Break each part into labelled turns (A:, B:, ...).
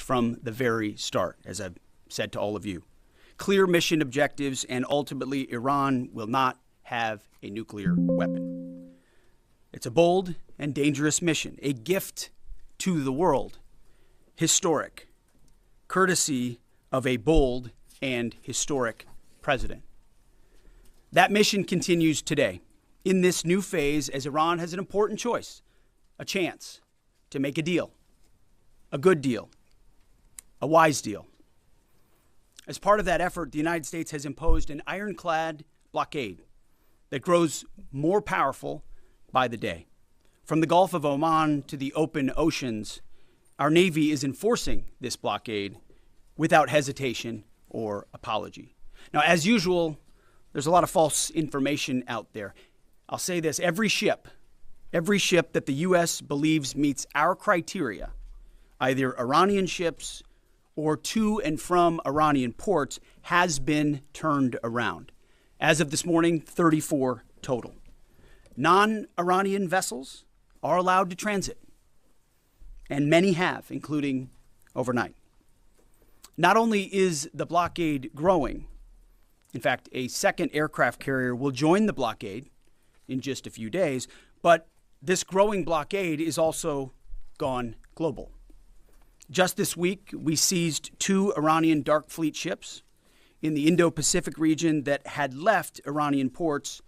A: from the very start, as I've said to all of you. Clear mission objectives, and ultimately, Iran will not have a nuclear weapon. It's a bold and dangerous mission, a gift to the world, historic, courtesy of a bold and historic president. That mission continues today in this new phase as Iran has an important choice, a chance to make a deal, a good deal, a wise deal. As part of that effort, the United States has imposed an ironclad blockade that grows more powerful by the day. From the Gulf of Oman to the open oceans, our Navy is enforcing this blockade without hesitation or apology. Now, as usual, there's a lot of false information out there. I'll say this, every ship that the U.S. believes meets our criteria, either Iranian ships or to and from Iranian ports, has been turned around. As of this morning, 34 total. Non-Iranian vessels are allowed to transit, and many have, including overnight. Not only is the blockade growing, in fact, a second aircraft carrier will join the blockade in just a few days, but this growing blockade is also gone global. Just this week, we seized 2 Iranian dark fleet ships in the Indo-Pacific region that had left Iranian ports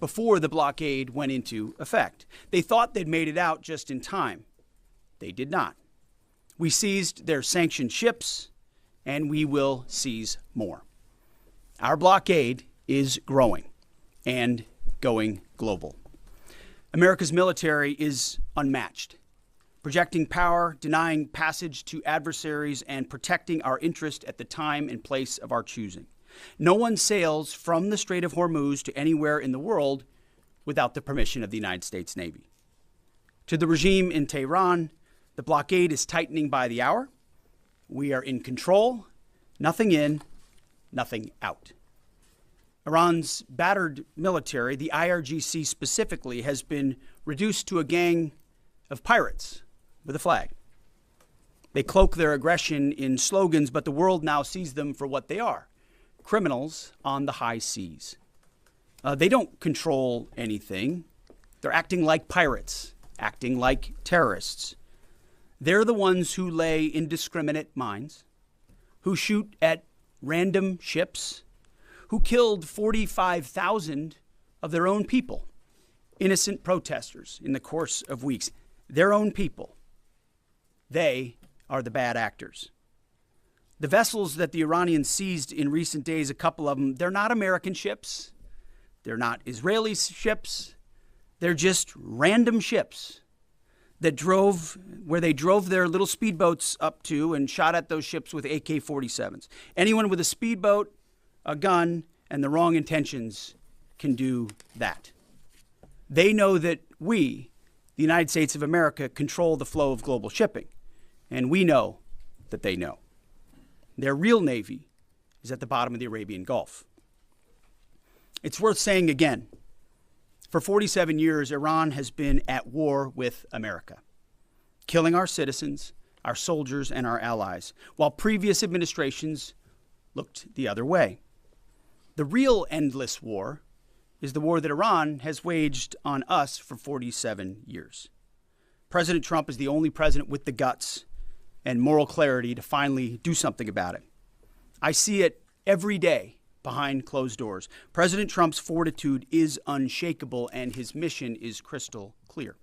A: before the blockade went into effect. They thought they'd made it out just in time. They did not. We seized their sanctioned ships, and we will seize more. Our blockade is growing and going global. America's military is unmatched, projecting power, denying passage to adversaries, and protecting our interest at the time and place of our choosing. No one sails from the Strait of Hormuz to anywhere in the world without the permission of the United States Navy. To the regime in Tehran, the blockade is tightening by the hour. We are in control, nothing in, nothing out. Iran's battered military, the IRGC specifically, has been reduced to a gang of pirates with a flag. They cloak their aggression in slogans, but the world now sees them for what they are, criminals on the high seas. They don't control anything. They're acting like pirates, acting like terrorists. They're the ones who lay indiscriminate mines, who shoot at random ships, who killed 45,000 of their own people, innocent protesters in the course of weeks. Their own people. They are the bad actors. The vessels that the Iranians seized in recent days, a couple of them, they're not American ships. They're not Israeli ships. They're just random ships that drove where they drove their little speedboats up to and shot at those ships with AK-47s. Anyone with a speedboat, a gun, and the wrong intentions can do that. They know that we, the United States of America, control the flow of global shipping. And we know that they know. Their real navy is at the bottom of the Arabian Gulf. It's worth saying again, for 47 years, Iran has been at war with America, killing our citizens, our soldiers, and our allies, while previous administrations looked the other way. The real endless war is the war that Iran has waged on us for 47 years. President Trump is the only president with the guts and moral clarity to finally do something about it. I see it every day behind closed doors. President Trump's fortitude is unshakable, and his mission is crystal clear.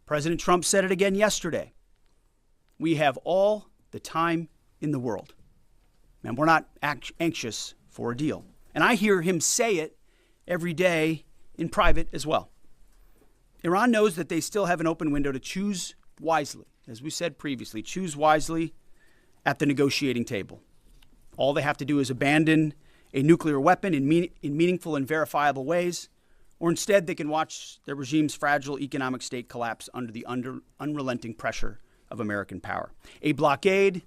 A: President Trump said it again yesterday. We have all the time in the world, and we're not anxious for a deal. And I hear him say it every day in private as well. Iran knows that they still have an open window to choose wisely. As we said previously, choose wisely at the negotiating table. All they have to do is abandon a nuclear weapon in meaningful and verifiable ways, or instead they can watch their regime's fragile economic state collapse under the unrelenting pressure of American power. A blockade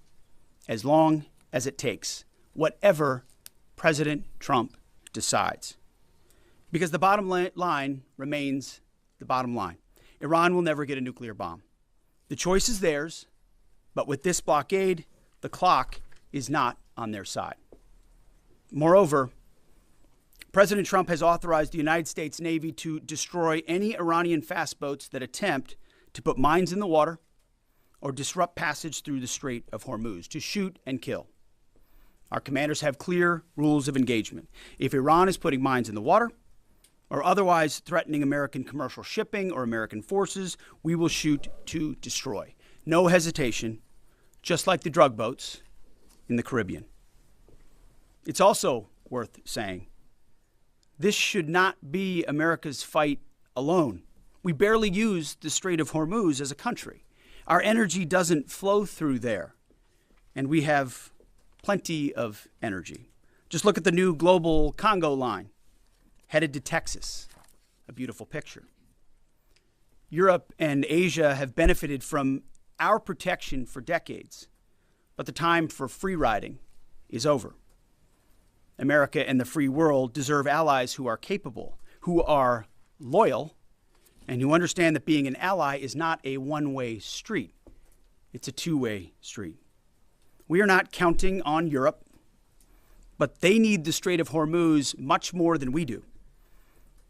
A: as long as it takes, whatever President Trump decides. Because the bottom line remains the bottom line. Iran will never get a nuclear bomb. The choice is theirs, But with this blockade, the clock is not on their side. Moreover, President Trump has authorized the United States Navy to destroy any Iranian fast boats that attempt to put mines in the water or disrupt passage through the Strait of Hormuz, to shoot and kill. Our commanders have clear rules of engagement. If Iran is putting mines in the water or otherwise threatening American commercial shipping or American forces, we will shoot to destroy. No hesitation, just like the drug boats in the Caribbean. It's also worth saying, this should not be America's fight alone. We barely use the Strait of Hormuz as a country. Our energy doesn't flow through there, and we have plenty of energy. Just look at the new global Congo line headed to Texas. A beautiful picture. Europe and Asia have benefited from our protection for decades, but the time for free riding is over. America and the free world deserve allies who are capable, who are loyal, and who understand that being an ally is not a one-way street. It's a two-way street. We are not counting on Europe, but they need the Strait of Hormuz much more than we do,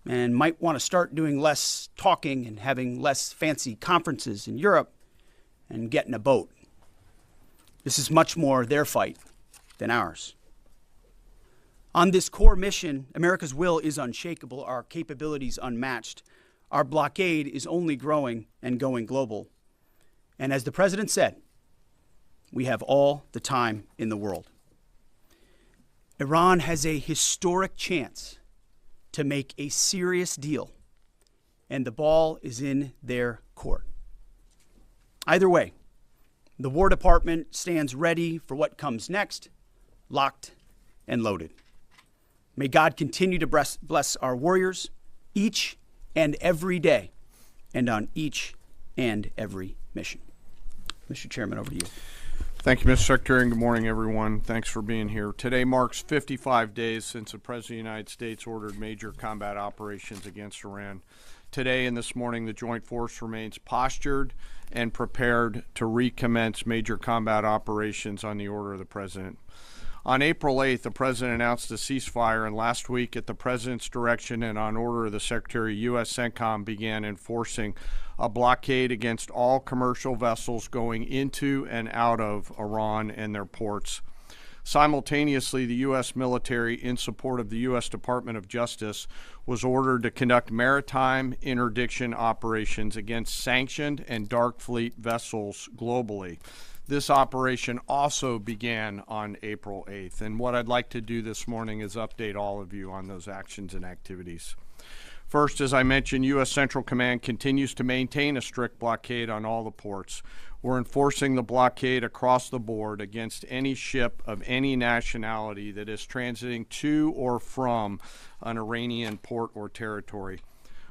A: and might want to start doing less talking and having less fancy conferences in Europe and get in a boat. This is much more their fight than ours. On this core mission, America's will is unshakable, our capabilities unmatched. Our blockade is only growing and going global. And as the president said, we have all the time in the world. Iran has a historic chance to make a serious deal, and the ball is in their court. Either way, the War Department stands ready for what comes next, locked and loaded. May God continue to bless our warriors each and every day and on each and every mission. Mr. Chairman, over to you.
B: Thank you, Mr. Secretary, and good morning, everyone. Thanks for being here. Today marks 55 days since the President of the United States ordered major combat operations against Iran. Today and this morning, the Joint Force remains postured and prepared to recommence major combat operations on the order of the President. On April 8th, the President announced a ceasefire, and last week, at the President's direction and on order of the Secretary, U.S. CENTCOM began enforcing a blockade against all commercial vessels going into and out of Iran and their ports. Simultaneously, the U.S. military, in support of the U.S. Department of Justice, was ordered to conduct maritime interdiction operations against sanctioned and dark fleet vessels globally. This operation also began on April 8th, and what I'd like to do this morning is update all of you on those actions and activities. First, as I mentioned, U.S. Central Command continues to maintain a strict blockade on all the ports. We're enforcing the blockade across the board against any ship of any nationality that is transiting to or from an Iranian port or territory.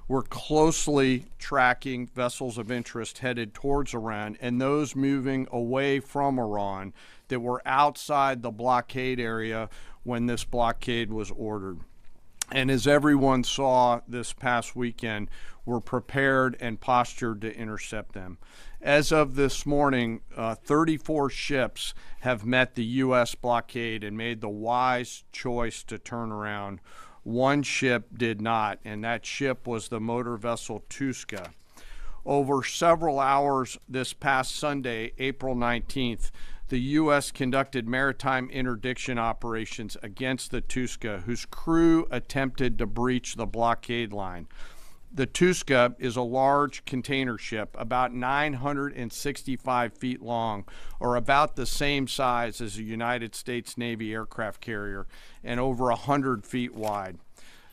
B: We're closely tracking vessels of interest headed towards Iran and those moving away from Iran that were outside the blockade area when this blockade was ordered. And as everyone saw this past weekend, we're prepared and postured to intercept them. As of this morning, 34 ships have met the U.S. blockade and made the wise choice to turn around. One ship did not, and that ship was the motor vessel Tuska. Over several hours this past Sunday, April 19th, the U.S. conducted maritime interdiction operations against the Tuska, whose crew attempted to breach the blockade line. The Tuska is a large container ship, about 965 feet long, or about the same size as a United States Navy aircraft carrier, and over 100 feet wide.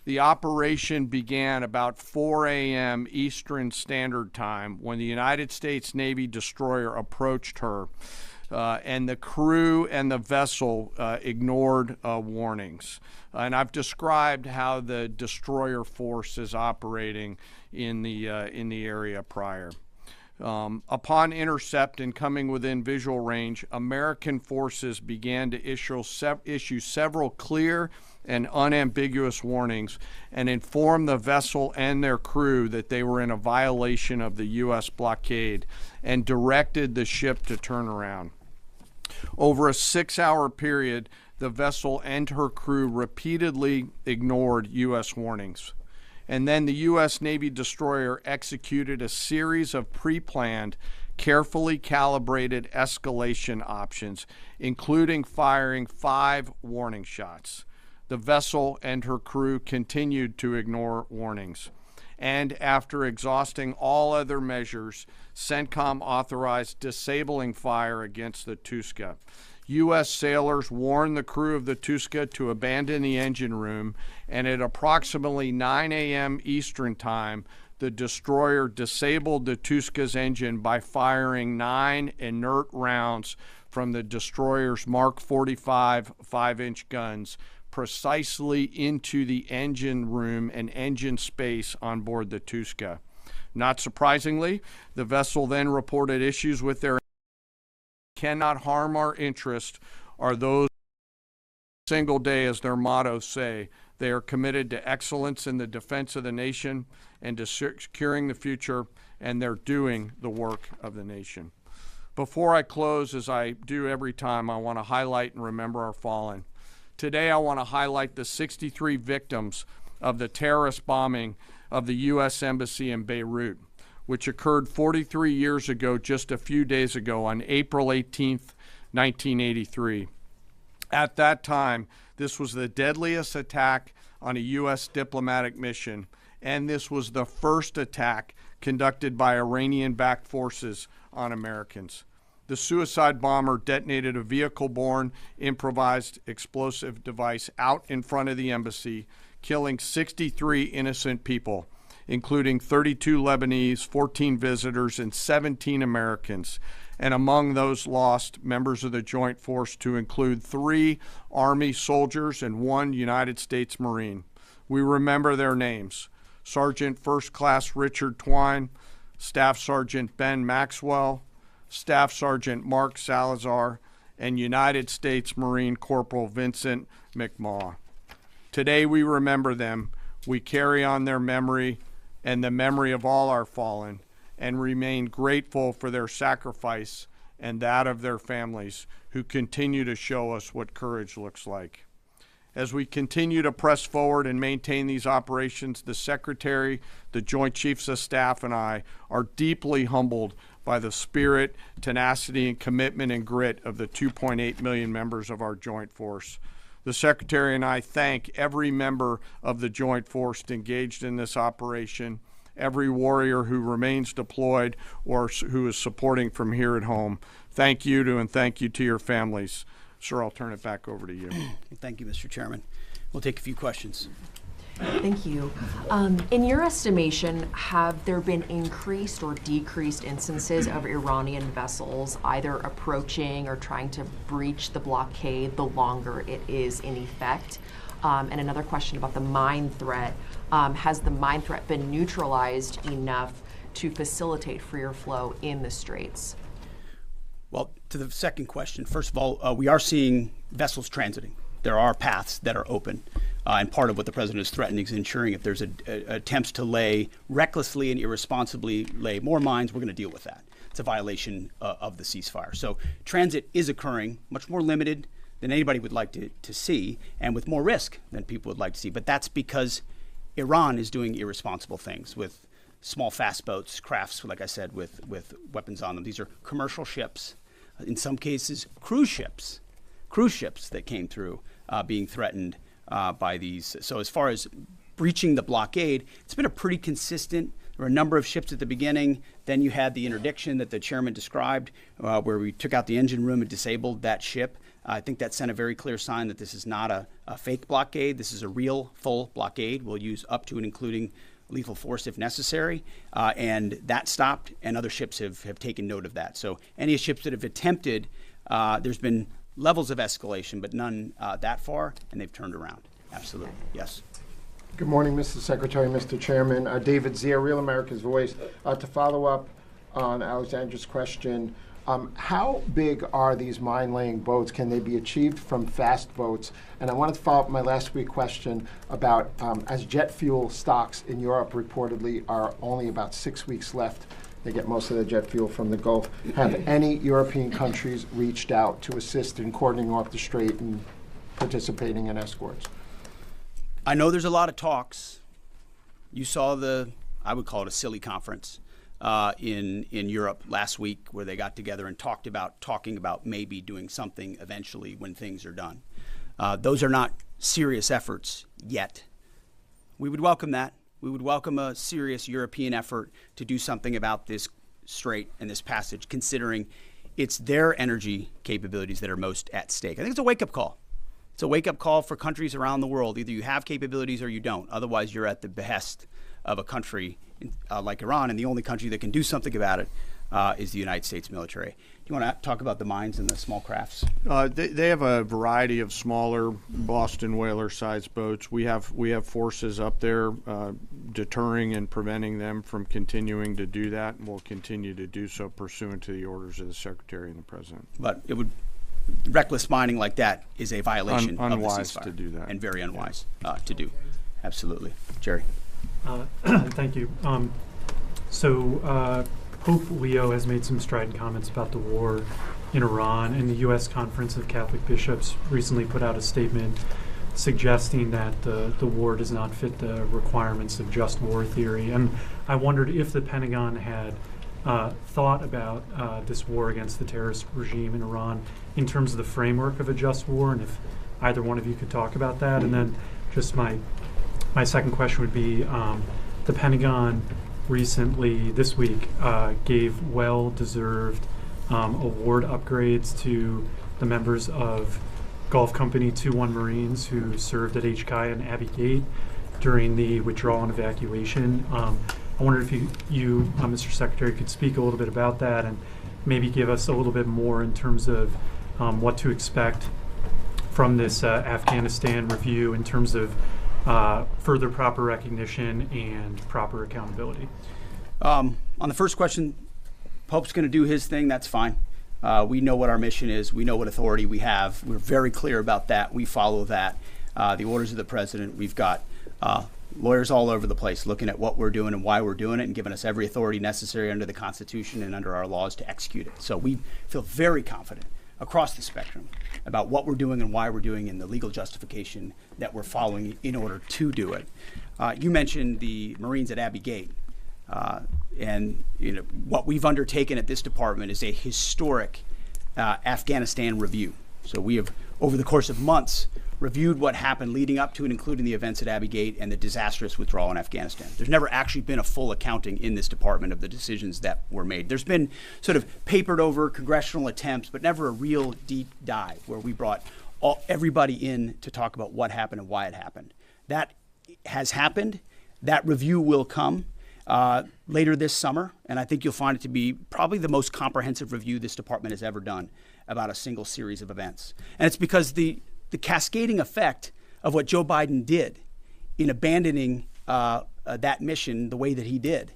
B: The operation began about 4 a.m. Eastern Standard Time when the United States Navy destroyer approached her, and the crew and the vessel ignored warnings. And I've described how the destroyer force is operating in the area prior. Upon intercept and coming within visual range, American forces began to issue several clear and unambiguous warnings and inform the vessel and their crew that they were in a violation of the U.S. blockade and directed the ship to turn around. Over a 6-hour period, the vessel and her crew repeatedly ignored U.S. warnings. And then the U.S. Navy destroyer executed a series of pre-planned, carefully calibrated escalation options, including firing 5 warning shots. The vessel and her crew continued to ignore warnings. And after exhausting all other measures, CENTCOM authorized disabling fire against the Tuska. U.S. sailors warned the crew of the Tuska to abandon the engine room, and at approximately 9 a.m. Eastern Time, the destroyer disabled the Tuska's engine by firing 9 inert rounds from the destroyer's Mark 45 5-inch guns precisely into the engine room and engine space on board the Tuska. Not surprisingly, the vessel then reported issues with their cannot harm our interest are those single day, as their mottos say. They are committed to excellence in the defense of the nation and to securing the future, and they're doing the work of the nation. Before I close, as I do every time, I want to highlight and remember our fallen. Today, I want to highlight the 63 victims of the terrorist bombing of the U.S. Embassy in Beirut, which occurred 43 years ago, just a few days ago, on April 18th, 1983. At that time, this was the deadliest attack on a U.S. diplomatic mission, and this was the first attack conducted by Iranian-backed forces on Americans. The suicide bomber detonated a vehicle-borne improvised explosive device out in front of the embassy, killing 63 innocent people, including 32 Lebanese, 14 visitors, and 17 Americans. And among those lost, members of the Joint Force to include 3 Army soldiers and 1 United States Marine. We remember their names: Sergeant First Class Richard Twine, Staff Sergeant Ben Maxwell, Staff Sergeant Mark Salazar, and United States Marine Corporal Vincent McMaw. Today we remember them. We carry on their memory and the memory of all our fallen, and remain grateful for their sacrifice and that of their families, who continue to show us what courage looks like. As we continue to press forward and maintain these operations, the Secretary, the Joint Chiefs of Staff, and I are deeply humbled by the spirit, tenacity, and commitment and grit of the 2.8 million members of our Joint Force. The Secretary and I thank every member of the Joint Force engaged in this operation, every warrior who remains deployed or who is supporting from here at home. Thank you to, and thank you to your families. Sir, I'll turn it back over to you.
A: Thank you, Mr. Chairman. We'll take a few questions.
C: Thank you. In your estimation, have there been increased or decreased instances of Iranian vessels either approaching or trying to breach the blockade the longer it is in effect? And another question about the mine threat. Has the mine threat been neutralized enough to facilitate freer flow in the straits?
A: Well, to the second question, first of all, we are seeing vessels transiting. There are paths that are open. And part of what the president is threatening is ensuring if there's attempts to recklessly and irresponsibly lay more mines, we're going to deal with that. It's a violation of the ceasefire. So transit is occurring, much more limited than anybody would like to see, and with more risk than people would like to see. But that's because Iran is doing irresponsible things with small fast boats, crafts, like I said, with weapons on them. These are commercial ships, in some cases cruise ships that came through being threatened by these. So as far as breaching the blockade, it's been a pretty consistent. There were a number of ships at the beginning. Then you had the interdiction that the chairman described, where we took out the engine room and disabled that ship. I think that sent a very clear sign that this is not a fake blockade. This is a real, full blockade. We'll use up to and including lethal force if necessary. And that stopped, and other ships have taken note of that. So any ships that have attempted, there's been levels of escalation, but none that far, and they've turned around. Absolutely. Yes.
D: Good morning, Mr. Secretary, Mr. Chairman. David Zier, Real America's Voice. To follow up on Alexandra's question. How big are these mine-laying boats? Can they be achieved from fast boats? And I wanted to follow up my last week question about as jet fuel stocks in Europe reportedly are only about 6 weeks left. They get most of their jet fuel from the Gulf. Have any European countries reached out to assist in cordoning off the strait and participating in escorts?
A: I know there's a lot of talks. You saw I would call it a silly conference in Europe last week where they got together and talking about maybe doing something eventually when things are done. Those are not serious efforts yet. We would welcome that. We would welcome a serious European effort to do something about this strait and this passage, considering it's their energy capabilities that are most at stake. I think it's a wake-up call. It's a wake-up call for countries around the world. Either you have capabilities or you don't. Otherwise, you're at the behest of a country like Iran, and the only country that can do something about it is the United States military. Do you want to talk about the mines and the small crafts?
B: They have a variety of smaller Boston whaler-sized boats. We have forces up there deterring and preventing them from continuing to do that, and we'll continue to do so pursuant to the orders of the Secretary and the President.
A: But reckless mining like that is a violation of the ceasefire.
B: To do that.
A: And very unwise to do. Absolutely. Jerry.
E: Thank you. Pope Leo has made some strident comments about the war in Iran, and the U.S. Conference of Catholic Bishops recently put out a statement suggesting that the war does not fit the requirements of just war theory. And I wondered if the Pentagon had thought about this war against the terrorist regime in Iran in terms of the framework of a just war, and if either one of you could talk about that. And then just my second question would be, the Pentagon recently, this week, gave well-deserved award upgrades to the members of Gulf Company 2-1 Marines who served at HKI and Abbey Gate during the withdrawal and evacuation. I wondered if you Mr. Secretary, could speak a little bit about that and maybe give us a little bit more in terms of what to expect from this Afghanistan review in terms of further proper recognition and proper accountability.
A: On the first question, Pope's going to do his thing. That's fine. We know what our mission is. We know what authority we have. We're very clear about that. We follow that. The orders of the president. We've got lawyers all over the place looking at what we're doing and why we're doing it and giving us every authority necessary under the Constitution and under our laws to execute it. So we feel very confident across the spectrum about what we're doing and why we're doing and the legal justification that we're following in order to do it. You mentioned the Marines at Abbey Gate. And what we've undertaken at this department is a historic Afghanistan review. So we have, over the course of months, reviewed what happened leading up to and including the events at Abbey Gate and the disastrous withdrawal in Afghanistan. There's never actually been a full accounting in this department of the decisions that were made. There's been sort of papered over congressional attempts, but never a real deep dive where we brought everybody in to talk about what happened and why it happened. That has happened. That review will come later this summer, and I think you'll find it to be probably the most comprehensive review this department has ever done about a single series of events. And it's because the cascading effect of what Joe Biden did in abandoning that mission the way that he did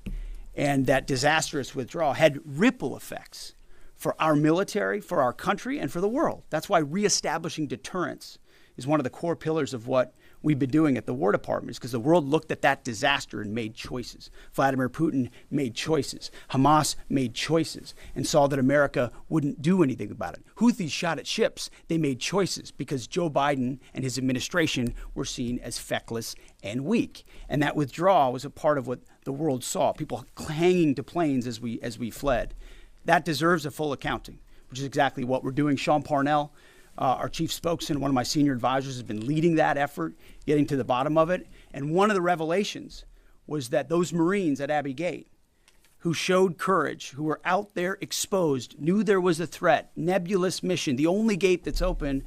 A: and that disastrous withdrawal had ripple effects for our military, for our country, and for the world. That's why reestablishing deterrence is one of the core pillars of what we've been doing at the War Department, because the world looked at that disaster and made choices. Vladimir Putin made choices. Hamas made choices and saw that America wouldn't do anything about it. Houthis shot at ships. They made choices because Joe Biden and his administration were seen as feckless and weak. And that withdrawal was a part of what the world saw, people hanging to planes as we fled. That deserves a full accounting, which is exactly what we're doing. Sean Parnell, our chief spokesman, one of my senior advisors, has been leading that effort, getting to the bottom of it. And one of the revelations was that those Marines at Abbey Gate who showed courage, who were out there exposed, knew there was a threat, nebulous mission, the only gate that's open,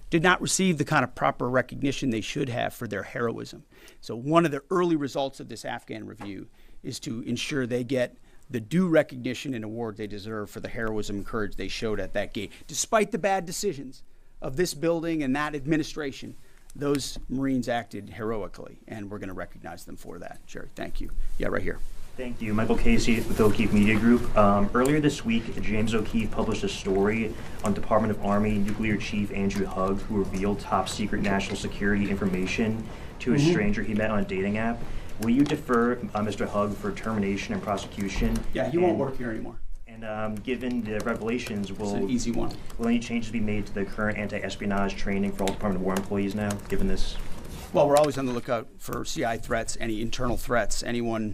A: did not receive the kind of proper recognition they should have for their heroism. So one of the early results of this Afghan review is to ensure they get the due recognition and award they deserve for the heroism and courage they showed at that gate. Despite the bad decisions of this building and that administration, those Marines acted heroically, and we're going to recognize them for that. Jerry, thank you. Yeah, right here.
F: Thank you. Michael Casey with the O'Keefe Media Group. Earlier this week, James O'Keefe published a story on Department of Army Nuclear Chief Andrew Hugg, who revealed top secret national security information to a stranger he met on a dating app. Will you defer Mr. Hugg for termination and prosecution?
A: Yeah, he won't work here anymore.
F: And given the revelations,
A: It's an easy one.
F: will any changes be made to the current anti-espionage training for all Department of War employees now, given this?
A: Well, we're always on the lookout for CI threats, any internal threats, anyone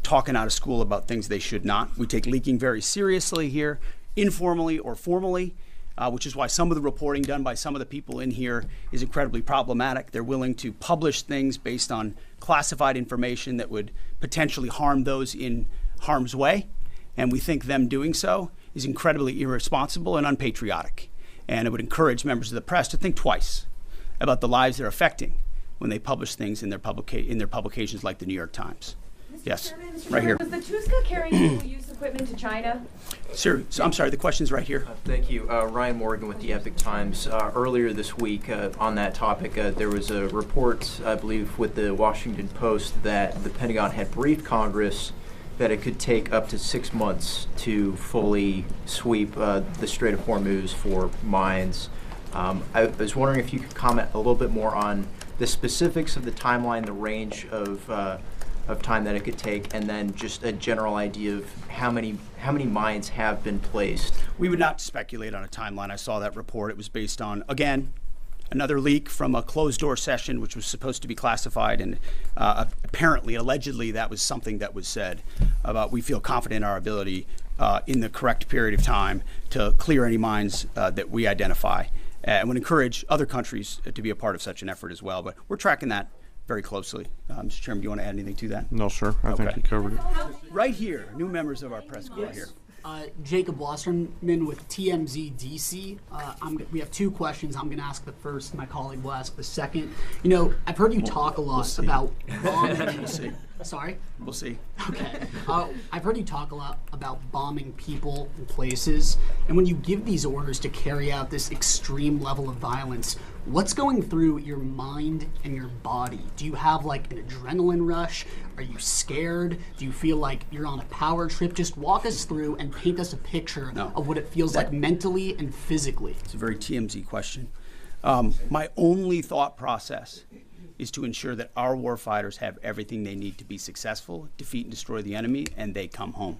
A: talking out of school about things they should not. We take leaking very seriously here, informally or formally, which is why some of the reporting done by some of the people in here is incredibly problematic. They're willing to publish things based on classified information that would potentially harm those in harm's way. And we think them doing so is incredibly irresponsible and unpatriotic. And it would encourage members of the press to think twice about the lives they're affecting when they publish things in their publications like the New York Times. Yes, right here.
G: Was the Tuska carrying dual-use equipment to China?
A: Sir, so I'm sorry, the question's right here.
H: Thank you. Ryan Morgan with the Epic Times. Earlier this week on that topic, there was a report, I believe, with the Washington Post that the Pentagon had briefed Congress that it could take up to 6 months to fully sweep the Strait of Hormuz for mines. I was wondering if you could comment a little bit more on the specifics of the timeline, the range of time that it could take, and then just a general idea of how many mines have been placed.
A: We would not speculate on a timeline. I saw that report. It was based on, again, another leak from a closed-door session, which was supposed to be classified, and apparently, allegedly, that was something that was said about we feel confident in our ability in the correct period of time to clear any mines that we identify, and would encourage other countries to be a part of such an effort as well. But we're tracking that very closely. Mr. Chairman, do you want to add anything to that?
B: No, sir. I think you covered it.
A: Right here, new members of our press corps here.
I: Jacob Wasserman with TMZ DC. We have two questions. I'm going to ask the first. My colleague will ask the second. You know, I've heard you talk a lot about bombing.
A: We'll see.
I: Sorry?
A: We'll see.
I: Okay. I've heard you talk a lot about bombing people and places. And when you give these orders to carry out this extreme level of violence, what's going through your mind and your body? Do you have like an adrenaline rush? Are you scared? Do you feel like you're on a power trip? Just walk us through and paint us a picture of what it feels like mentally and physically.
A: It's a very TMZ question. My only thought process is to ensure that our warfighters have everything they need to be successful, defeat and destroy the enemy, and they come home.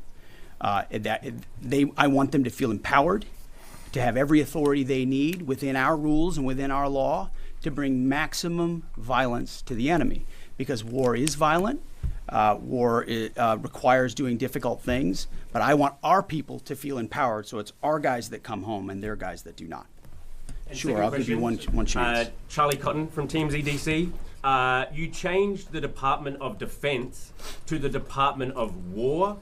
A: I want them to feel empowered, to have every authority they need within our rules and within our law to bring maximum violence to the enemy. Because war is violent, war requires doing difficult things, but I want our people to feel empowered, so it's our guys that come home and their guys that do not.
J: And
A: sure, I'll give you one chance.
J: Charlie Cotton from Teams EDC. You changed the Department of Defense to the Department of War.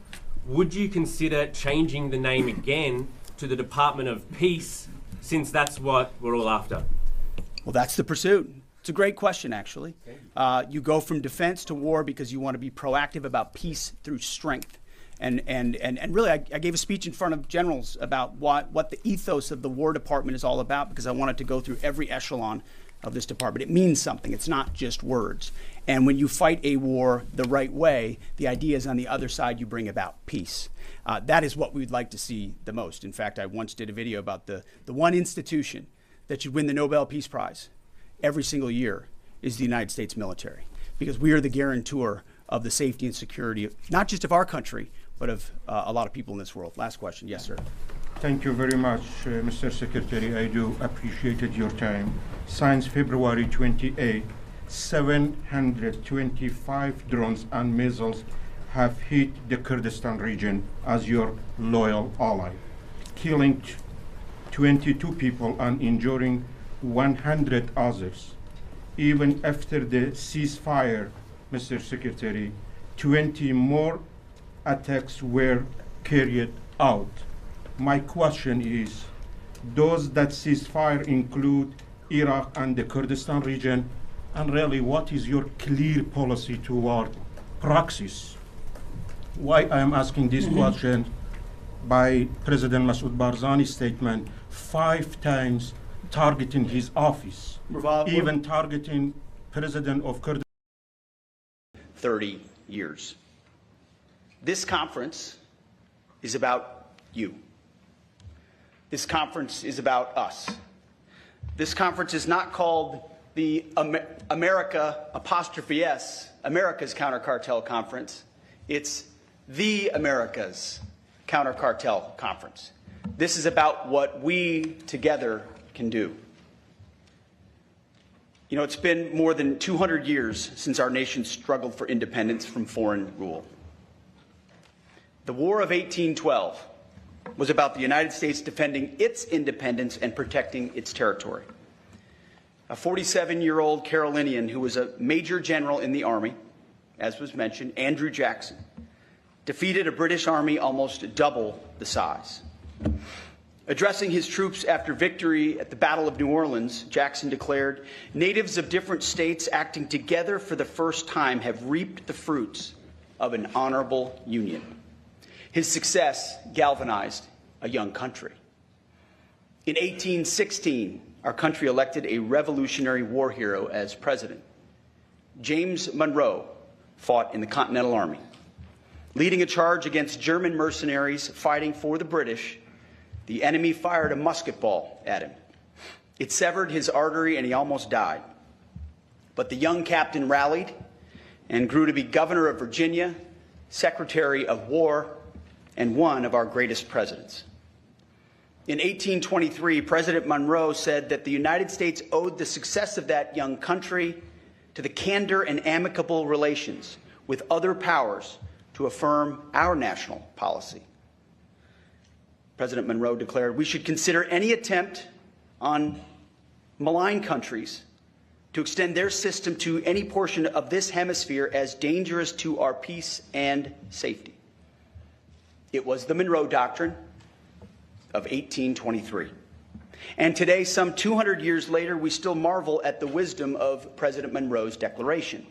J: Would you consider changing the name again to the Department of Peace, since that's what we're all after?
A: Well, that's the pursuit. It's a great question, actually. You go from defense to war because you want to be proactive about peace through strength. And really, I gave a speech in front of generals about what the ethos of the War Department is all about, because I wanted to go through every echelon of this department. It means something. It's not just words. And when you fight a war the right way, the idea is on the other side you bring about peace. That is what we'd like to see the most. In fact, I once did a video about the one institution that should win the Nobel Peace Prize every single year is the United States military, because we are the guarantor of the safety and security, not just of our country, but of a lot of people in this world. Last question. Yes, sir.
K: Thank you very much, Mr. Secretary. I do appreciate your time. Since February 28, 725 drones and missiles have hit the Kurdistan region as your loyal ally, killing 22 people and injuring 100 others. Even after the ceasefire, Mr. Secretary, 20 more attacks were carried out. My question is, does that ceasefire include Iraq and the Kurdistan region? And really, what is your clear policy toward proxies? Why I am asking this question, by President Masoud Barzani's statement, 5 times targeting his office, even targeting President of Kurdistan.
A: 30 years. This conference is about you. This conference is about us. This conference is not called the America's Counter-Cartel Conference. It's the America's Counter-Cartel Conference. This is about what we together can do. You know, it's been more than 200 years since our nation struggled for independence from foreign rule. The War of 1812 was about the United States defending its independence and protecting its territory. A 47-year-old Carolinian who was a major general in the Army, as was mentioned, Andrew Jackson, defeated a British army almost double the size. Addressing his troops after victory at the Battle of New Orleans, Jackson declared, "Natives of different states acting together for the first time have reaped the fruits of an honorable union." His success galvanized a young country. In 1816, our country elected a Revolutionary War hero as president. James Monroe fought in the Continental Army, leading a charge against German mercenaries fighting for the British. The enemy fired a musket ball at him. It severed his artery and he almost died. But the young captain rallied and grew to be governor of Virginia, Secretary of War, and one of our greatest presidents. In 1823, President Monroe said that the United States owed the success of that young country to the candor and amicable relations with other powers to affirm our national policy. President Monroe declared, "We should consider any attempt on malign countries to extend their system to any portion of this hemisphere as dangerous to our peace and safety." It was the Monroe Doctrine of 1823. And today, some 200 years later, we still marvel at the wisdom of President Monroe's declaration.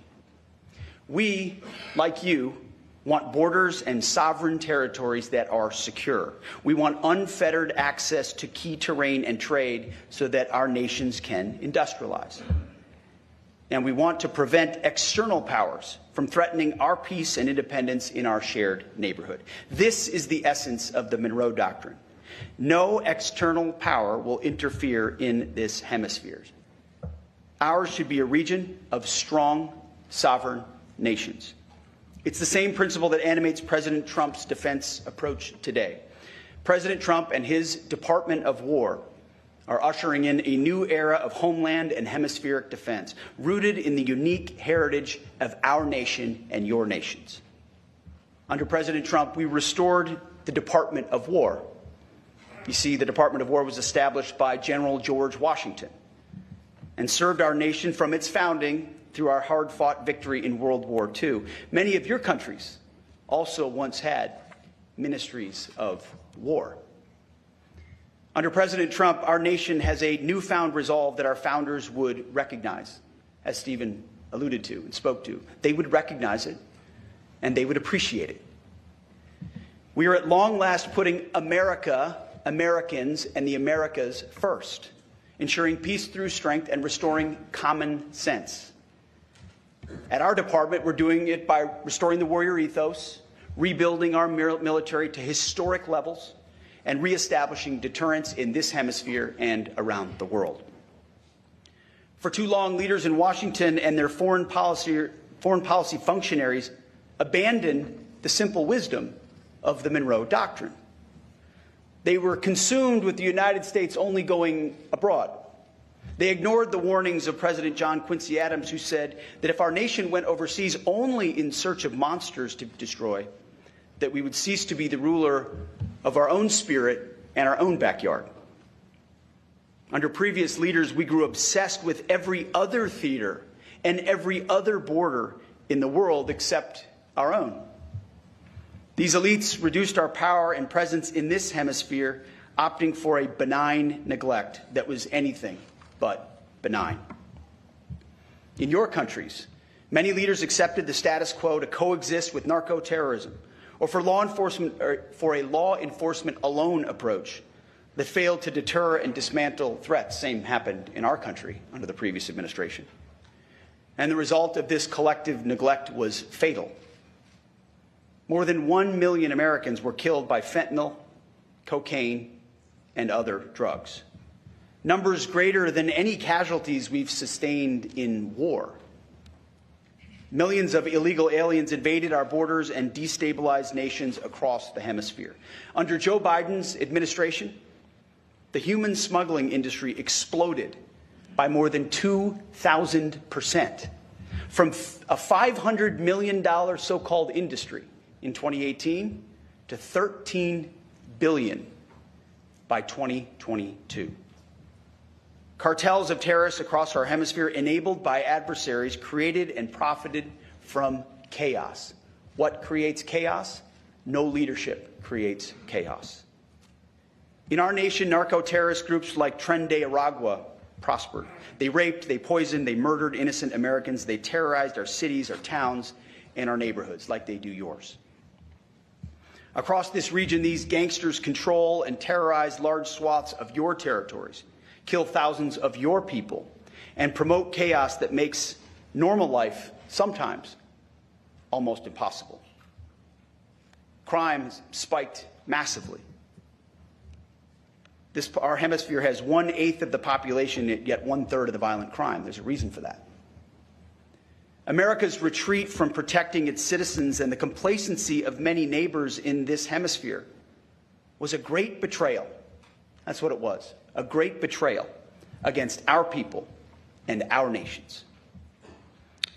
A: We, like you, want borders and sovereign territories that are secure. We want unfettered access to key terrain and trade so that our nations can industrialize. And we want to prevent external powers from threatening our peace and independence in our shared neighborhood. This is the essence of the Monroe Doctrine. No external power will interfere in this hemisphere. Ours should be a region of strong, sovereign nations. It's the same principle that animates President Trump's defense approach today. President Trump and his Department of War are ushering in a new era of homeland and hemispheric defense, rooted in the unique heritage of our nation and your nations. Under President Trump, we restored the Department of War. You see, the Department of War was established by General George Washington and served our nation from its founding through our hard-fought victory in World War II. Many of your countries also once had ministries of war. Under President Trump, our nation has a newfound resolve that our founders would recognize, as Stephen alluded to and spoke to. They would recognize it, and they would appreciate it. We are at long last putting America, Americans, and the Americas first, ensuring peace through strength and restoring common sense. At our department, we're doing it by restoring the warrior ethos, rebuilding our military to historic levels, and reestablishing deterrence in this hemisphere and around the world. For too long, leaders in Washington and their foreign policy functionaries abandoned the simple wisdom of the Monroe Doctrine. They were consumed with the United States only going abroad. They ignored the warnings of President John Quincy Adams, who said that if our nation went overseas only in search of monsters to destroy, that we would cease to be the ruler of our own spirit and our own backyard. Under previous leaders, we grew obsessed with every other theater and every other border in the world except our own. These elites reduced our power and presence in this hemisphere, opting for a benign neglect that was anything but benign. In your countries, many leaders accepted the status quo to coexist with narco-terrorism, or for a law enforcement alone approach that failed to deter and dismantle threats. Same happened in our country under the previous administration. And the result of this collective neglect was fatal. More than 1 million Americans were killed by fentanyl, cocaine, and other drugs. Numbers greater than any casualties we've sustained in war. Millions of illegal aliens invaded our borders and destabilized nations across the hemisphere. Under Joe Biden's administration, the human smuggling industry exploded by more than 2,000%, from a $500 million so-called industry in 2018 to $13 billion by 2022. Cartels of terrorists across our hemisphere, enabled by adversaries, created and profited from chaos. What creates chaos? No leadership creates chaos. In our nation, narco-terrorist groups like Tren de Aragua prospered. They raped, they poisoned, they murdered innocent Americans. They terrorized our cities, our towns, and our neighborhoods like they do yours. Across this region, these gangsters control and terrorize large swaths of your territories, kill thousands of your people, and promote chaos that makes normal life sometimes almost impossible. Crime has spiked massively. Our hemisphere has 1/8 of the population, yet 1/3 of the violent crime. There's a reason for that. America's retreat from protecting its citizens and the complacency of many neighbors in this hemisphere was a great betrayal. That's what it was, a great betrayal against our people and our nations.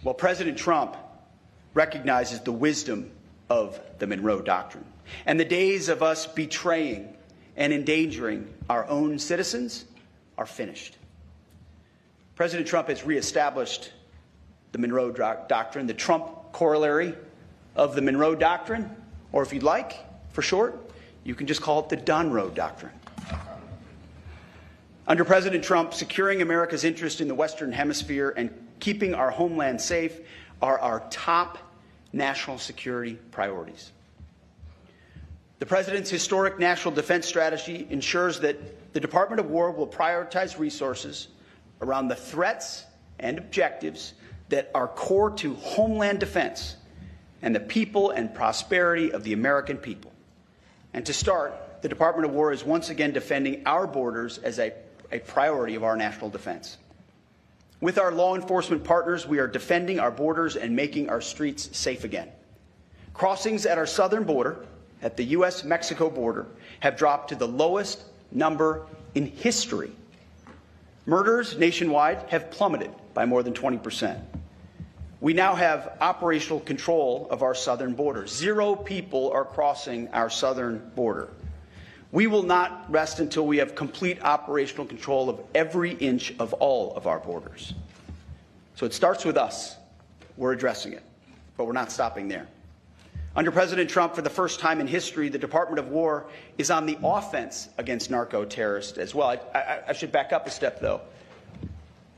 A: Well, President Trump recognizes the wisdom of the Monroe Doctrine, and the days of us betraying and endangering our own citizens are finished. President Trump has reestablished the Monroe Doctrine, the Trump corollary of the Monroe Doctrine, or if you'd like, for short, you can just call it the Donroe Doctrine. Under President Trump, securing America's interest in the Western Hemisphere and keeping our homeland safe are our top national security priorities. The President's historic national defense strategy ensures that the Department of War will prioritize resources around the threats and objectives that are core to homeland defense and the people and prosperity of the American people. And to start, the Department of War is once again defending our borders as a priority of our national defense. With our law enforcement partners, we are defending our borders and making our streets safe again. Crossings at our southern border, at the U.S.-Mexico border, have dropped to the lowest number in history. Murders nationwide have plummeted by more than 20%. We now have operational control of our southern border. 0 people are crossing our southern border. We will not rest until we have complete operational control of every inch of all of our borders. So it starts with us. We're addressing it, but we're not stopping there. Under President Trump, for the first time in history, the Department of War is on the offense against narco-terrorists as well. I should back up a step, though.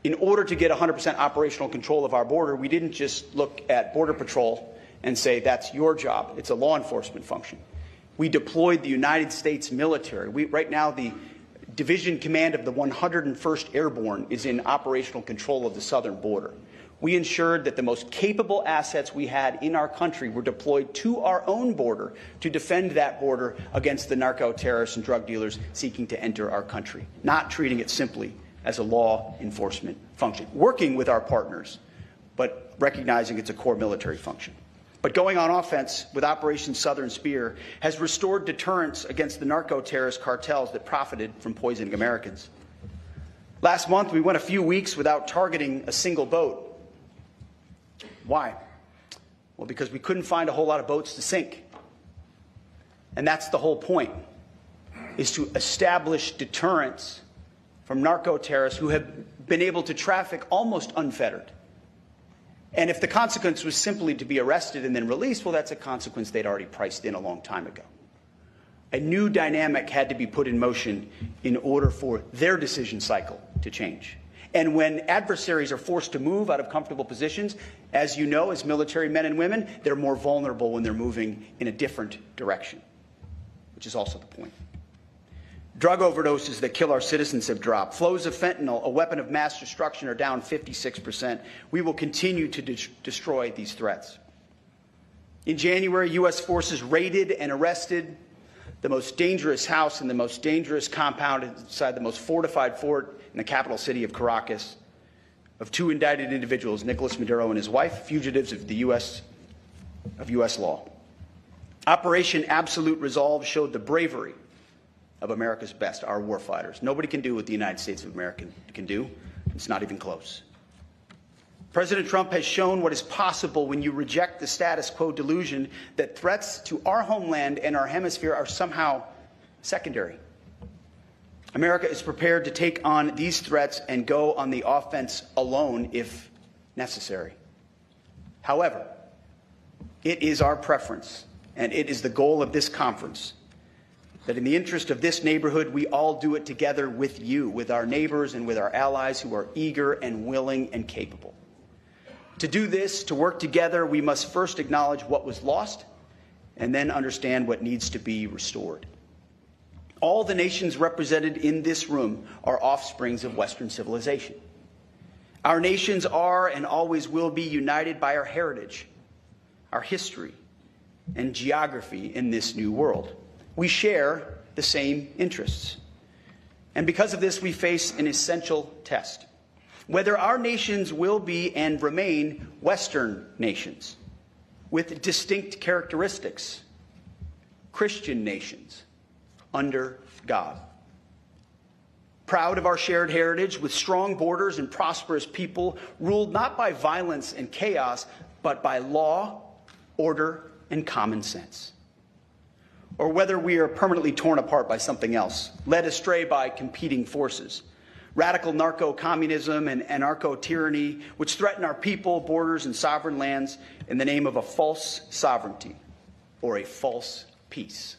A: In order to get 100% operational control of our border, we didn't just look at Border Patrol and say, that's your job. It's a law enforcement function. We deployed the United States military. Right now, the Division Command of the 101st Airborne is in operational control of the southern border. We ensured that the most capable assets we had in our country were deployed to our own border to defend that border against the narco-terrorists and drug dealers seeking to enter our country, not treating it simply as a law enforcement function, working with our partners, but recognizing it's a core military function. But going on offense with Operation Southern Spear has restored deterrence against the narco-terrorist cartels that profited from poisoning Americans. Last month, we went a few weeks without targeting a single boat. Why? Well, because we couldn't find a whole lot of boats to sink. And that's the whole point, is to establish deterrence from narco-terrorists who have been able to traffic almost unfettered. And if the consequence was simply to be arrested and then released, well, that's a consequence they'd already priced in a long time ago. A new dynamic had to be put in motion in order for their decision cycle to change. And when adversaries are forced to move out of comfortable positions, as you know, as military men and women, they're more vulnerable when they're moving in a different direction, which is also the point. Drug overdoses that kill our citizens have dropped. Flows of fentanyl, a weapon of mass destruction, are down 56%. We will continue to destroy these threats. In January, U.S. forces raided and arrested the most dangerous house and the most dangerous compound inside the most fortified fort in the capital city of Caracas of two indicted individuals, Nicolas Maduro and his wife, fugitives of the U.S. law. Operation Absolute Resolve showed the bravery of America's best, our warfighters. Nobody can do what the United States of America can do. It's not even close. President Trump has shown what is possible when you reject the status quo delusion that threats to our homeland and our hemisphere are somehow secondary. America is prepared to take on these threats and go on the offense alone if necessary. However, it is our preference, and it is the goal of this conference, that in the interest of this neighborhood, we all do it together with you, with our neighbors and with our allies who are eager and willing and capable. To do this, to work together, we must first acknowledge what was lost and then understand what needs to be restored. All the nations represented in this room are offsprings of Western civilization. Our nations are and always will be united by our heritage, our history, and geography in this new world. We share the same interests. And because of this, we face an essential test. Whether our nations will be and remain Western nations with distinct characteristics, Christian nations under God. Proud of our shared heritage with strong borders and prosperous people ruled not by violence and chaos, but by law, order, and common sense. Or whether we are permanently torn apart by something else, led astray by competing forces, radical narco-communism and anarcho-tyranny, which threaten our people, borders, and sovereign lands in the name of a false sovereignty or a false peace.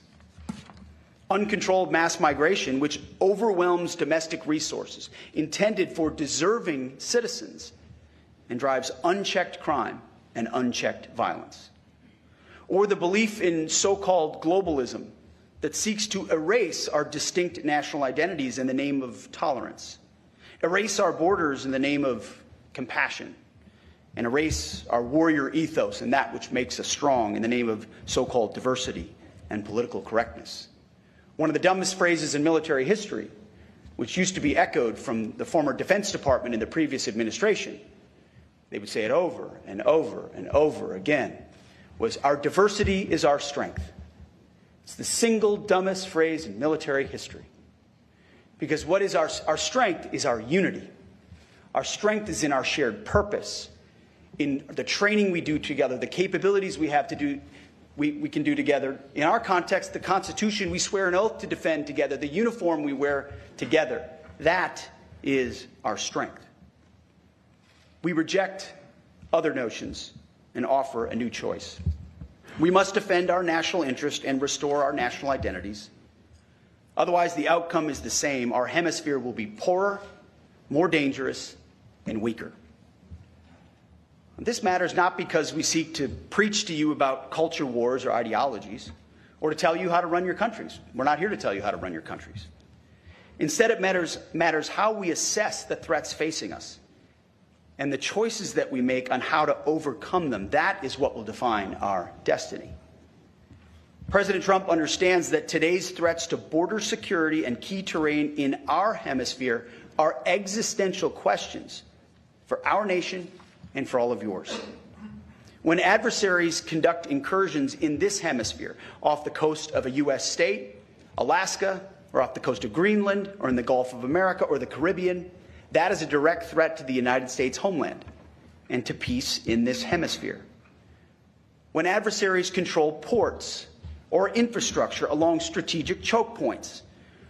A: Uncontrolled mass migration, which overwhelms domestic resources intended for deserving citizens and drives unchecked crime and unchecked violence. Or the belief in so-called globalism that seeks to erase our distinct national identities in the name of tolerance, erase our borders in the name of compassion, and erase our warrior ethos and that which makes us strong in the name of so-called diversity and political correctness. One of the dumbest phrases in military history, which used to be echoed from the former Defense Department in the previous administration, they would say it over and over and over again, was our diversity is our strength. It's the single dumbest phrase in military history. Because what is our strength is our unity. Our strength is in our shared purpose, in the training we do together, the capabilities we have to do, we can do together. In our context, the Constitution we swear an oath to defend together, the uniform we wear together. That is our strength. We reject other notions and offer a new choice. We must defend our national interest and restore our national identities. Otherwise, the outcome is the same. Our hemisphere will be poorer, more dangerous, and weaker. This matters not because we seek to preach to you about culture wars or ideologies, or to tell you how to run your countries. We're not here to tell you how to run your countries. Instead, it matters how we assess the threats facing us and the choices that we make on how to overcome them. That is what will define our destiny. President Trump understands that today's threats to border security and key terrain in our hemisphere are existential questions for our nation and for all of yours. When adversaries conduct incursions in this hemisphere, off the coast of a U.S. state, Alaska, or off the coast of Greenland, or in the Gulf of America, or the Caribbean, that is a direct threat to the United States homeland and to peace in this hemisphere. When adversaries control ports or infrastructure along strategic choke points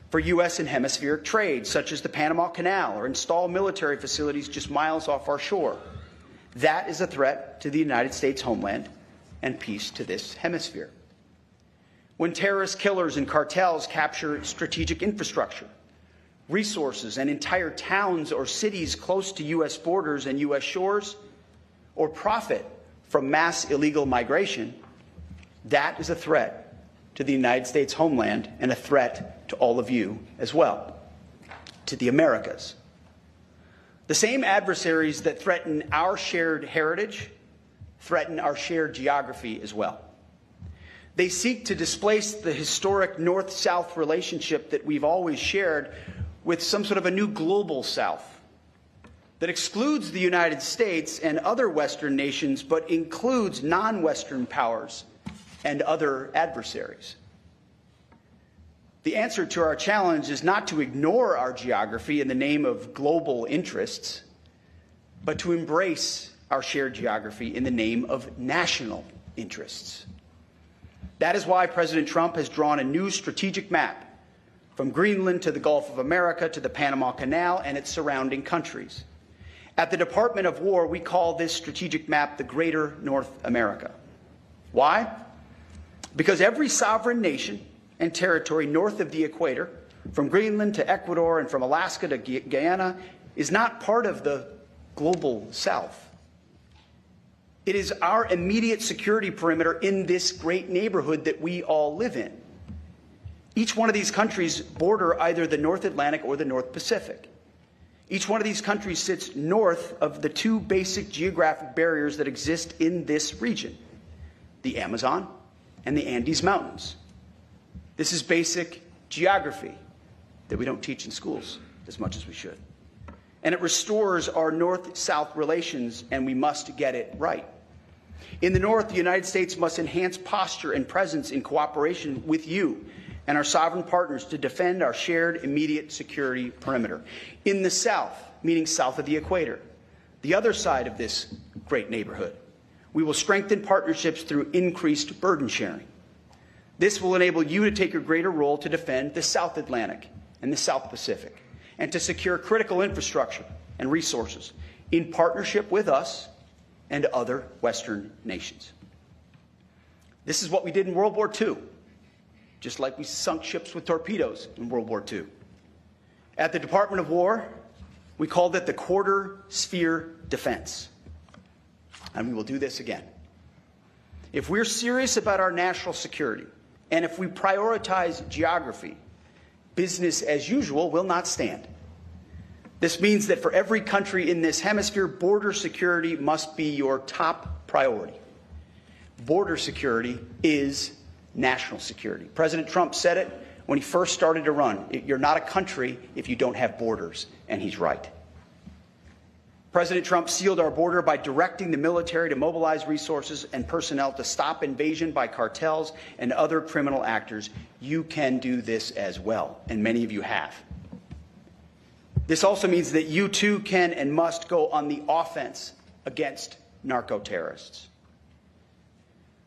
A: for U.S. and hemispheric trade, such as the Panama Canal, or install military facilities just miles off our shore, that is a threat to the United States homeland and peace to this hemisphere. When terrorist killers and cartels capture strategic infrastructure, resources, and entire towns or cities close to U.S. borders and U.S. shores, or profit from mass illegal migration, that is a threat to the United States homeland and a threat to all of you as well, to the Americas. The same adversaries that threaten our shared heritage threaten our shared geography as well. They seek to displace the historic North-South relationship that we've always shared with some sort of a new global South that excludes the United States and other Western nations, but includes non-Western powers and other adversaries. The answer to our challenge is not to ignore our geography in the name of global interests, but to embrace our shared geography in the name of national interests. That is why President Trump has drawn a new strategic map from Greenland to the Gulf of America to the Panama Canal and its surrounding countries. At the Department of War, we call this strategic map the Greater North America. Why? Because every sovereign nation and territory north of the equator, from Greenland to Ecuador and from Alaska to Guyana, is not part of the global South. It is our immediate security perimeter in this great neighborhood that we all live in. Each one of these countries border either the North Atlantic or the North Pacific. Each one of these countries sits north of the two basic geographic barriers that exist in this region, the Amazon and the Andes Mountains. This is basic geography that we don't teach in schools as much as we should. And it restores our North-South relations, and we must get it right. In the North, the United States must enhance posture and presence in cooperation with you and our sovereign partners to defend our shared immediate security perimeter. In the South, meaning south of the equator, the other side of this great neighborhood, we will strengthen partnerships through increased burden sharing. This will enable you to take a greater role to defend the South Atlantic and the South Pacific, and to secure critical infrastructure and resources in partnership with us and other Western nations. This is what we did in World War II, just like we sunk ships with torpedoes in World War II. At the Department of War, we called it the quarter sphere defense. And we will do this again. If we're serious about our national security, and if we prioritize geography, business as usual will not stand. This means that for every country in this hemisphere, border security must be your top priority. Border security is national security. President Trump said it when he first started to run. You're not a country if you don't have borders, and he's right. President Trump sealed our border by directing the military to mobilize resources and personnel to stop invasion by cartels and other criminal actors. You can do this as well, and many of you have. This also means that you too can and must go on the offense against narco-terrorists.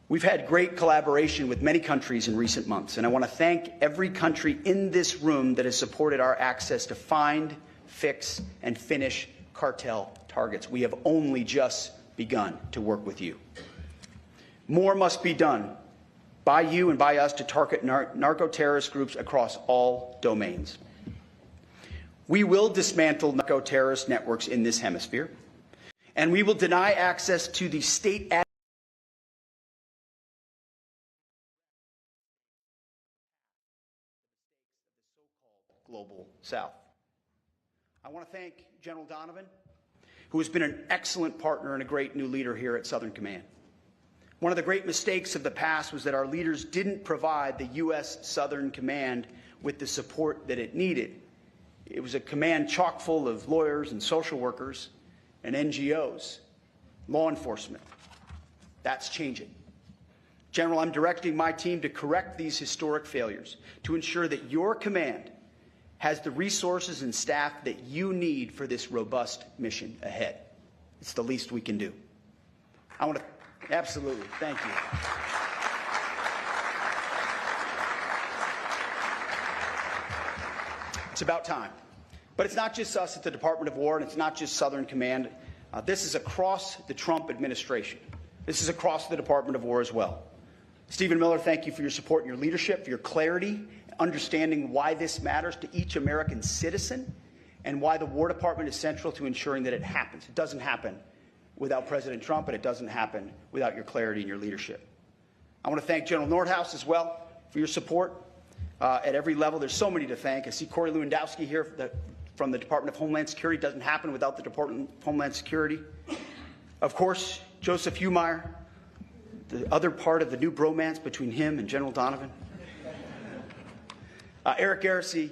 A: We've had great collaboration with many countries in recent months, and I want to thank every country in this room that has supported our access to find, fix, and finish cartel targets. We have only just begun to work with you. More must be done by you and by us to target narco-terrorist groups across all domains. We will dismantle narco-terrorist networks in this hemisphere, and we will deny access to the state global South. I want to thank General Donovan, who has been an excellent partner and a great new leader here at Southern Command. One of the great mistakes of the past was that our leaders didn't provide the U.S. Southern Command with the support that it needed. It was a command chock full of lawyers and social workers and NGOs, law enforcement. That's changing. General, I'm directing my team to correct these historic failures, to ensure that your command has the resources and staff that you need for this robust mission ahead. It's the least we can do. I want to, absolutely, thank you. It's about time. But it's not just us at the Department of War, and it's not just Southern Command. This is across the Trump administration. This is across the Department of War as well. Stephen Miller, thank you for your support and your leadership, for your clarity, understanding why this matters to each American citizen, and why the War Department is central to ensuring that it happens. It doesn't happen without President Trump, and it doesn't happen without your clarity and your leadership. I want to thank General Nordhaus as well for your support at every level. There's so many to thank. I see Corey Lewandowski here from the Department of Homeland Security. It doesn't happen without the Department of Homeland Security. Of course, Joseph Humeyer, the other part of the new bromance between him and General Donovan. Eric Garrissey,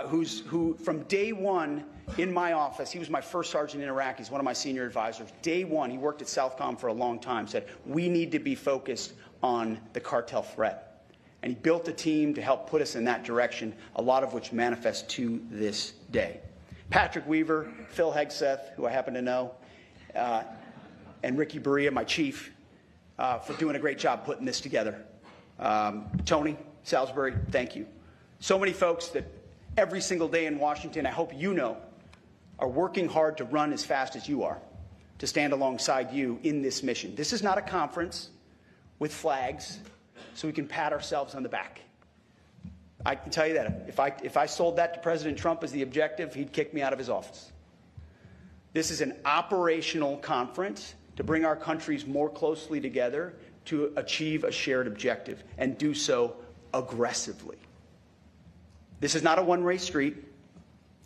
A: who from day one in my office, he was my first sergeant in Iraq, he's one of my senior advisors. Day one, he worked at SOUTHCOM for a long time, said, we need to be focused on the cartel threat. And he built a team to help put us in that direction, a lot of which manifests to this day. Patrick Weaver, Phil Hegseth, who I happen to know, and Ricky Berea, my chief, for doing a great job putting this together. Tony Salisbury, thank you. So many folks that every single day in Washington, I hope you know, are working hard to run as fast as you are, to stand alongside you in this mission. This is not a conference with flags so we can pat ourselves on the back. I can tell you that if I sold that to President Trump as the objective, he'd kick me out of his office. This is an operational conference to bring our countries more closely together to achieve a shared objective and do so aggressively. This is not a one-way street.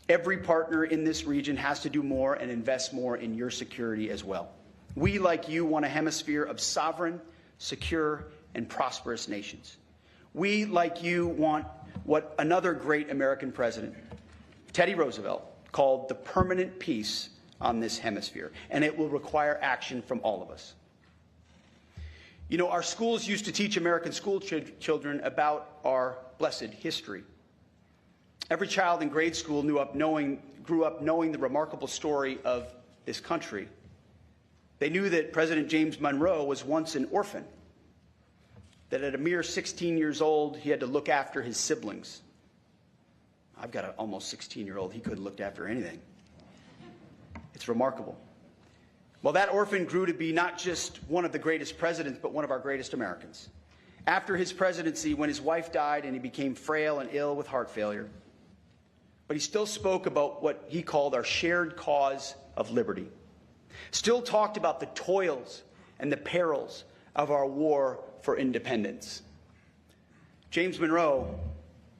A: Every partner in this region has to do more and invest more in your security as well. We, like you, want a hemisphere of sovereign, secure, and prosperous nations. We, like you, want what another great American president, Teddy Roosevelt, called the permanent peace on this hemisphere, and it will require action from all of us. You know, our schools used to teach American school children about our blessed history. Every child in grade school grew up knowing the remarkable story of this country. They knew that President James Monroe was once an orphan, that at a mere 16 years old, he had to look after his siblings. I've got an almost 16-year-old. He couldn't look after anything. It's remarkable. Well, that orphan grew to be not just one of the greatest presidents, but one of our greatest Americans. After his presidency, when his wife died and he became frail and ill with heart failure, but he still spoke about what he called our shared cause of liberty. Still talked about the toils and the perils of our war for independence. James Monroe,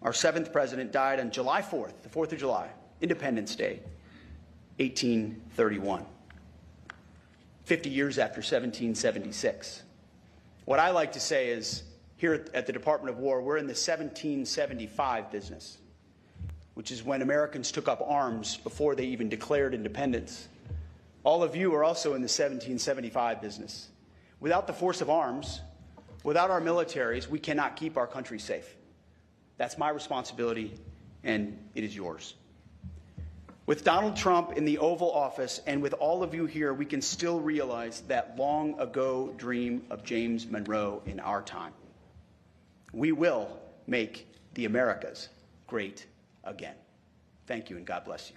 A: our 7th president, died on July 4th, the 4th of July, Independence Day, 1831, 50 years after 1776. What I like to say is, here at the Department of War, we're in the 1775 business, which is when Americans took up arms before they even declared independence. All of you are also in the 1775 business. Without the force of arms, without our militaries, we cannot keep our country safe. That's my responsibility, and it is yours. With Donald Trump in the Oval Office and with all of you here, we can still realize that long ago dream of James Monroe in our time. We will make the Americas great again. Thank you, and God bless you.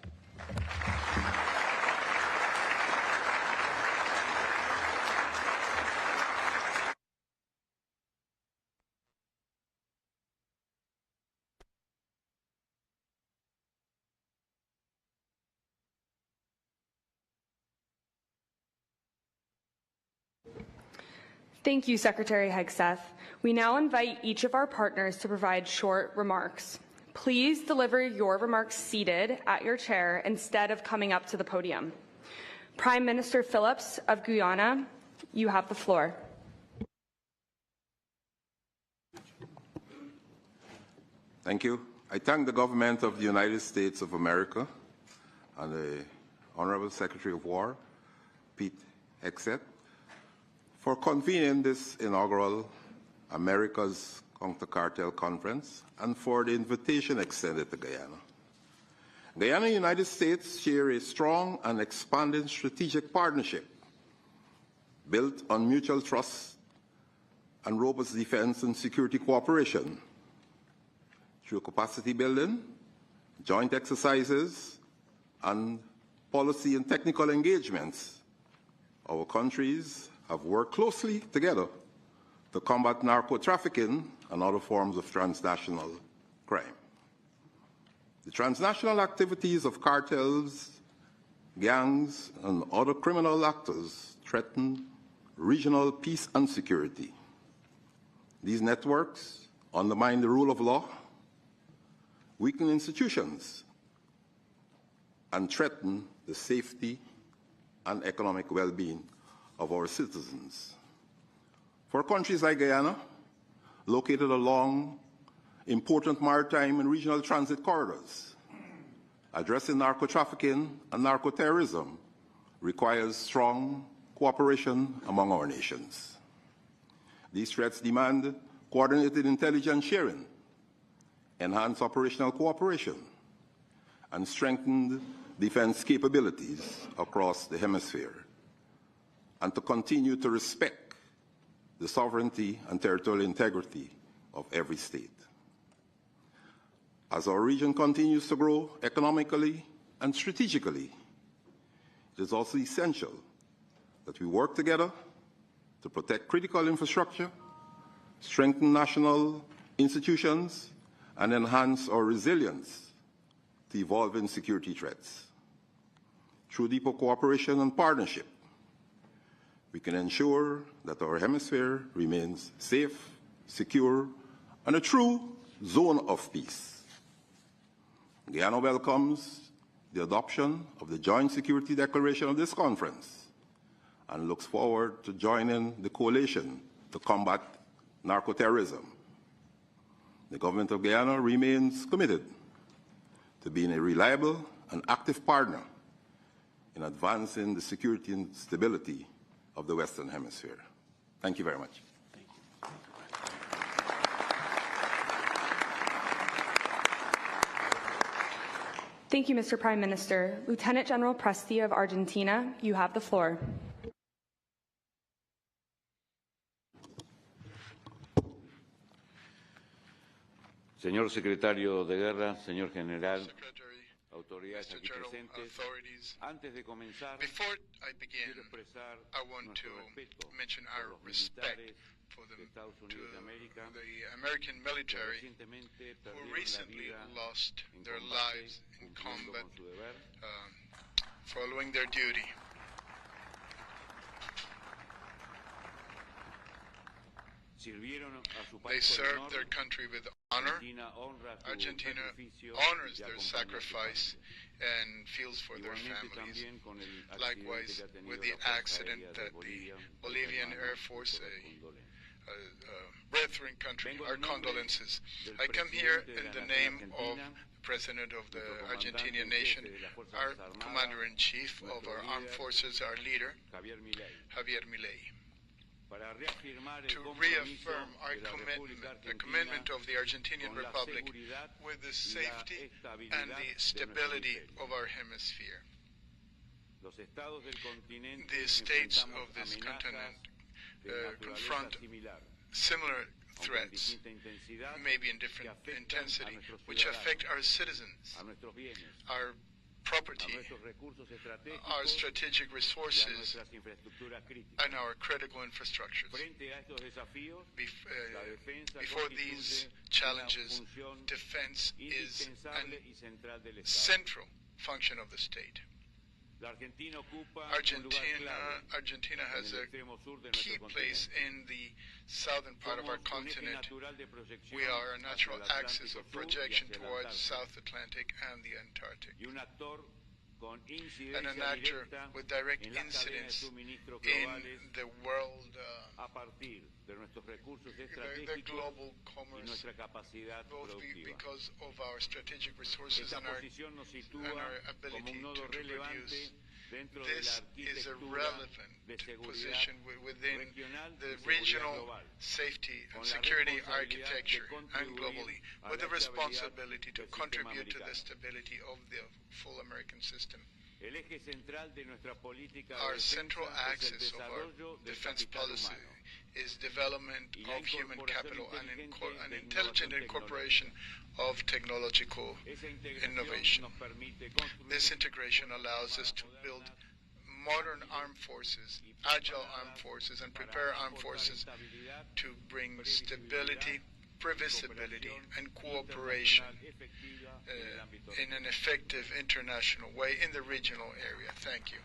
L: Thank you, Secretary Hegseth. We now invite each of our partners to provide short remarks. Please deliver your remarks seated at your chair instead of coming up to the podium. Prime Minister Phillips of Guyana, you have the floor.
M: Thank you. I thank the government of the United States of America and the Honorable Secretary of War, Pete Hegseth, for convening this inaugural America's Counter-Cartel Conference and for the invitation extended to Guyana. Guyana and the United States share a strong and expanding strategic partnership built on mutual trust and robust defense and security cooperation. Through capacity building, joint exercises, and policy and technical engagements, our countries have worked closely together to combat narco-trafficking and other forms of transnational crime. The transnational activities of cartels, gangs, and other criminal actors threaten regional peace and security. These networks undermine the rule of law, weaken institutions, and threaten the safety and economic well-being of our citizens. For countries like Guyana, located along important maritime and regional transit corridors, addressing narco-trafficking and narco-terrorism requires strong cooperation among our nations. These threats demand coordinated intelligence sharing, enhanced operational cooperation, and strengthened defense capabilities across the hemisphere, and to continue to respect the sovereignty and territorial integrity of every state. As our region continues to grow economically and strategically, it is also essential that we work together to protect critical infrastructure, strengthen national institutions, and enhance our resilience to evolving security threats. Through deeper cooperation and partnership, we can ensure that our hemisphere remains safe, secure, and a true zone of peace. Guyana welcomes the adoption of the Joint Security Declaration of this conference and looks forward to joining the coalition to combat narco-terrorism. The government of Guyana remains committed to being a reliable and active partner in advancing the security and stability of the Western Hemisphere. Thank you very much.
L: Thank you, Mr. Prime Minister. Lieutenant General Presti of Argentina, you have the floor.
N: Señor Secretario de Guerra, señor General, autoridades aquí presentes, antes de comenzar,
O: before I begin,
N: quiero expresar
O: I want to mention our respect for the American military who recently lost their lives in combat following their duty. They served their country with honor. Argentina honors their sacrifice and feels for their families. Likewise, with the accident that the Bolivian Air Force, a brethren country, our condolences. I come here in the name of the President of the Argentinian nation, our Commander-in-Chief of our armed forces, our leader, Javier Milei, to reaffirm our commitment, the commitment of the Argentinian Republic with the safety and the stability of our hemisphere. The states of this continent confront similar threats, maybe in different intensity, which affect our citizens, our property, our strategic resources, and our critical infrastructures. Before these challenges, defense is a central function of the state. Argentina has a key place in the southern part of our continent. We are a natural axis of projection towards South Atlantic and the Antarctic, and an actor with direct incidence in the world, the global commerce, both because of our strategic resources and our ability to produce. This is a relevant position within the regional safety and security architecture and globally, with the responsibility to contribute to the stability of the full American system. Our central axis of our defense policy is development of human capital and an intelligent incorporation of technological innovation. This integration allows us to build modern armed forces, agile armed forces, and prepare armed forces to bring stability, previsibility, and cooperation in an effective international way in the regional area. Thank you.